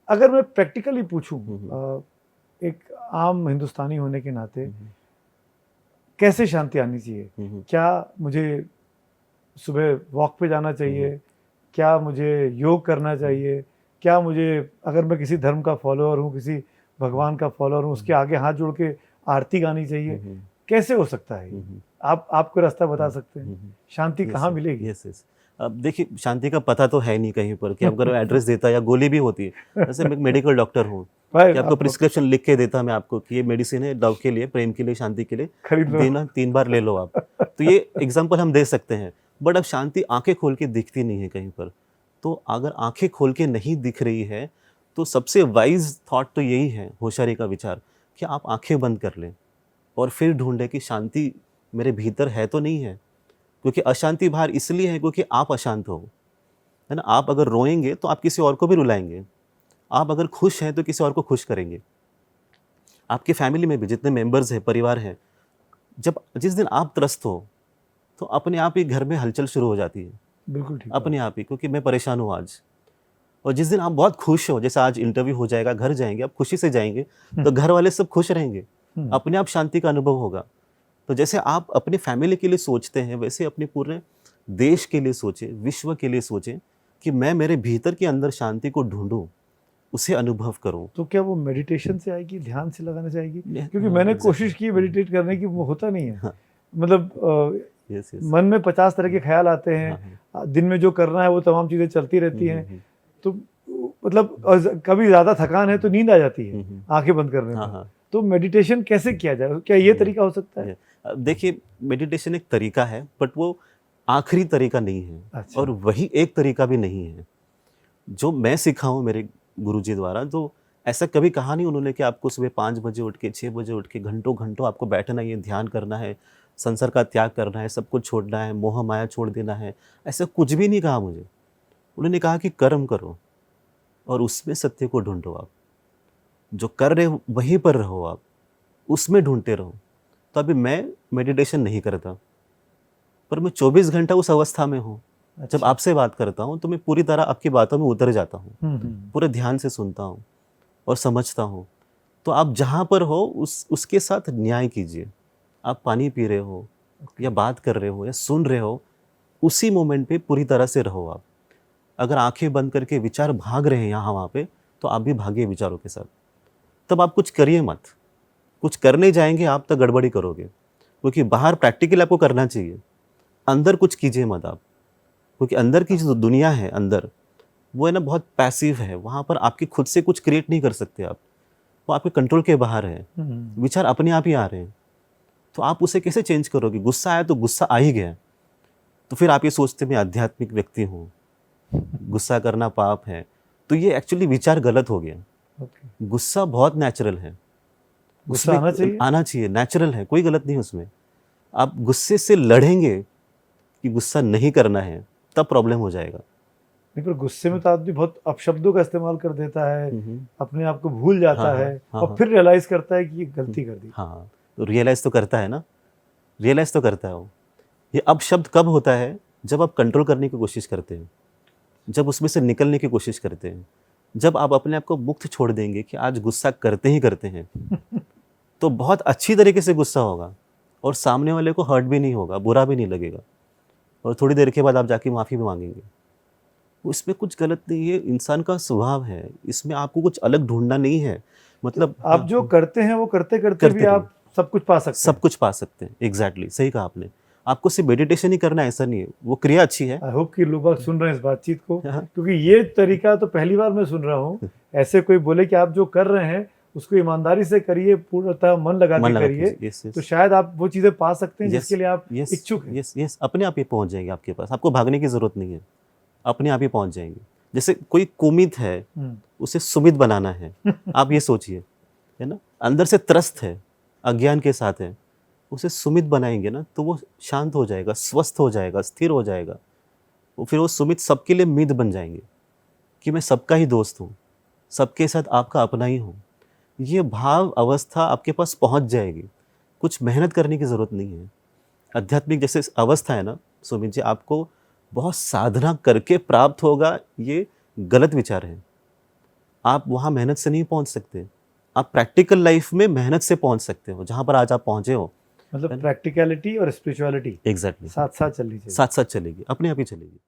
अगर मैं प्रैक्टिकली पूछूं, हम्म, एक आम हिंदुस्तानी होने के नाते हम्म, कैसे शांति आनी चाहिए? हम्म, क्या मुझे सुबह वॉक पे जाना हम्म, चाहिए? क्या मुझे योग करना हम्म, चाहिए? क्या मुझे, अगर मैं किसी धर्म का फॉलोअर हूँ, किसी भगवान का फॉलोअर हूँ, उसके हम्म, आगे हाथ जोड़ के आरती गानी चाहिए? हम्म, कैसे हो सकता है ये? हम्म, आप कोई रास्ता बता हम्म, सकते हैं? हम्म, शांति यस कहाँ मिलेगी? Yes yes. अब देखिए, शांति का पता तो है नहीं कहीं पर कि अगर एड्रेस देता या गोली भी होती है। जैसे मैं एक मेडिकल डॉक्टर हूँ भाई कि आपको आप प्रिस्क्रिप्शन लिख के देता मैं आपको कि ये मेडिसिन है लव के लिए, प्रेम के लिए, शांति के लिए, खरीद लो। देना 3 बार ले लो आप। तो ये एग्जाम्पल हम दे सकते हैं। बट अब शांति आंखें खोल के दिखती नहीं है कहीं पर। तो अगर आंखें खोल के नहीं दिख रही है तो सबसे वाइज थॉट तो यही है, होशियारी का विचार, कि आप आंखें बंद कर लें और फिर ढूंढें कि शांति मेरे भीतर है तो नहीं है। क्योंकि अशांति बाहर इसलिए है क्योंकि आप अशांत हो, है ना। आप अगर रोएंगे तो आप किसी और को भी रुलाएंगे। आप अगर खुश हैं तो किसी और को खुश करेंगे। आपकी फैमिली में भी जितने मेंबर्स हैं, परिवार हैं, जब जिस दिन आप त्रस्त हो तो अपने आप ही घर में हलचल शुरू हो जाती है। बिल्कुल ठीक बात। अपने आप ही, क्योंकि मैं परेशान हूँ आज। और जिस दिन आप बहुत खुश हो, जैसे आज इंटरव्यू हो जाएगा, घर जाएंगे, आप खुशी से जाएंगे, तो घर वाले सब खुश रहेंगे। हम्म, अपने आप शांति का अनुभव होगा। तो जैसे आप अपनी फैमिली के लिए सोचते हैं, वैसे अपने पूरे देश के लिए सोचें, विश्व के लिए सोचें कि मैं मेरे भीतर के अंदर शांति को ढूंढूं, उसे अनुभव करूं। तो क्या वो मेडिटेशन से आएगी, ध्यान से लगाने से आएगी? क्योंकि हाँ मैंने कोशिश की एग्जैक्टली। मेडिटेट करने की, वो होता नहीं है। हाँ मतलब यस यस। मन में 50 तरह के ख्याल आते हाँ हाँ। हैं, दिन में जो करना है वो तमाम चीज़ें चलती रहती हैं। हम्म। तो मतलब कभी ज़्यादा थकान है तो नींद आ जाती है हम्म। आंखें बंद करने हाँ पर। हाँ। तो मेडिटेशन कैसे किया जाए? क्या ये ये तरीका हो सकता है? ये देखिए, मेडिटेशन एक तरीका है बट वो आखिरी तरीका नहीं है। और अच्छा। वही एक तरीका भी नहीं है जो मैं सीखा हूँ मेरे गुरुजी द्वारा। तो ऐसा कभी कहा नहीं उन्होंने कि आपको सुबह 5 बजे उठ के, 6 बजे उठ के घंटों घंटों आपको बैठना है, ध्यान करना है, संसार का त्याग करना है, सब कुछ छोड़ना है, मोह माया छोड़ देना है। ऐसा कुछ भी नहीं कहा मुझे। उन्होंने कहा कि कर्म करो और उसमें सत्य को ढूंढो। आप जो कर रहे हो वहीं पर रहो, आप उसमें ढूंढते रहो। तो अभी मैं मेडिटेशन नहीं करता, पर मैं 24 घंटा उस अवस्था में हूँ। जब अच्छा। आपसे बात करता हूँ तो मैं पूरी तरह आपकी बातों में उतर जाता हूँ, हम्म। पूरे ध्यान से सुनता हूँ और समझता हूँ। तो आप जहाँ पर हो उसके साथ न्याय कीजिए। आप पानी पी रहे हो या ओके। बात कर रहे हो या सुन रहे हो, उसी मोमेंट पे पूरी तरह से रहो आप। अगर आंखें बंद करके विचार भाग रहे हैं यहाँ वहाँ पे, तो आप भी भागिए विचारों के साथ। तब आप कुछ करिए मत। कुछ करने जाएंगे आप तो गड़बड़ी करोगे, क्योंकि बाहर प्रैक्टिकल आपको करना चाहिए, अंदर कुछ कीजिए मत आप। क्योंकि अंदर की जो दुनिया है अंदर, वो है ना बहुत पैसिव है। वहाँ पर आपकी खुद से कुछ क्रिएट नहीं कर सकते आप। वो आपके कंट्रोल के बाहर है। हम्म। विचार अपने आप ही आ रहे हैं। तो आप उसे कैसे चेंज करोगे? गुस्सा आया तो गुस्सा आ ही गया, तो फिर आप ये सोचते मैं आध्यात्मिक व्यक्ति हूँ, गुस्सा करना पाप है। तो ये एक्चुअली विचार गलत हो गया। ओके। गुस्सा बहुत नेचुरल है, गुस्सा उसमें आना चाहिए। आना चाहिए, नेचुरल है, कोई गलत नहीं उसमें। आप गुस्से से लड़ेंगे कि गुस्सा नहीं करना है, तब प्रॉब्लम हो जाएगा। नहीं, पर गुस्से में तो आदमी बहुत अपशब्दों का इस्तेमाल कर देता है, हम्म। अपने आप को भूल हाँ जाता हाँ है हाँ और हाँ। फिर रियलाइज करता है कि ये गलती कर दी। हाँ, तो रियलाइज तो करता है ना, रियलाइज तो करता है वो। ये अब शब्द कब होता है? जब आप कंट्रोल करने की कोशिश करते हैं, जब उसमें से निकलने की कोशिश करते हैं, जब आप अपने आप को मुक्त छोड़ देंगे कि आज गुस्सा करते ही करते हैं, तो बहुत अच्छी तरीके से गुस्सा होगा और सामने वाले को हर्ट भी नहीं होगा, बुरा भी नहीं लगेगा। और थोड़ी देर के बाद आप जाके माफ़ी भी मांगेंगे। उसमें कुछ गलत नहीं है, इंसान का स्वभाव है, इसमें आपको कुछ अलग ढूंढना नहीं है। तो मतलब आप जो करते हैं वो करते करते भी करते रहिए, आप सब कुछ पा सकते सब हैं। कुछ पा सकते हैं। एग्जैक्टली सही कहा आपने। आपको सिर्फ मेडिटेशन ही करना है ऐसा नहीं है, वो क्रिया अच्छी है। आई होप कि लोग सुन रहे हैं इस बातचीत को, हाँ, क्योंकि ये तरीका तो पहली बार मैं सुन रहा हूँ। ऐसे कोई बोले कि आप जो कर रहे हैं उसको ईमानदारी से करिए, पूर्णतः मन लगा मन के लगा करिए, कीजिए। यस तो यस शायद आप वो चीज़ें पा सकते हैं यस जिसके लिए आप यस इच्छुक हैं। Yes yes. अपने आप ही पहुंच जाएंगे आपके पास, आपको भागने की जरूरत नहीं है। अपने आप ही पहुंच जाएंगे। जैसे कोई कुमित है, हम्म। उसे सुमित बनाना है। आप ये सोचिए, है ना, अंदर से त्रस्त है, अज्ञान के साथ है, उसे सुमित बनाएंगे ना तो वो शांत हो जाएगा, स्वस्थ हो जाएगा, स्थिर हो जाएगा। वो फिर वो सुमित सबके लिए मित बन जाएंगे कि मैं सबका ही दोस्त हूँ, सबके साथ आपका अपना ही हूँ। ये भाव अवस्था आपके पास पहुँच जाएगी। कुछ मेहनत करने की ज़रूरत नहीं है। आध्यात्मिक जैसे अवस्था है ना सुमित जी, आपको बहुत साधना करके प्राप्त होगा, ये गलत विचार है। आप वहाँ मेहनत से नहीं पहुँच सकते, आप प्रैक्टिकल लाइफ में मेहनत से पहुँच सकते हो जहाँ पर आज आप पहुँचे हो। मतलब प्रैक्टिकलिटी और स्पिरिचुअलिटी एग्जैक्टली साथ साथ चलनी चाहिए। साथ साथ चलेगी, अपने आप ही चलेगी।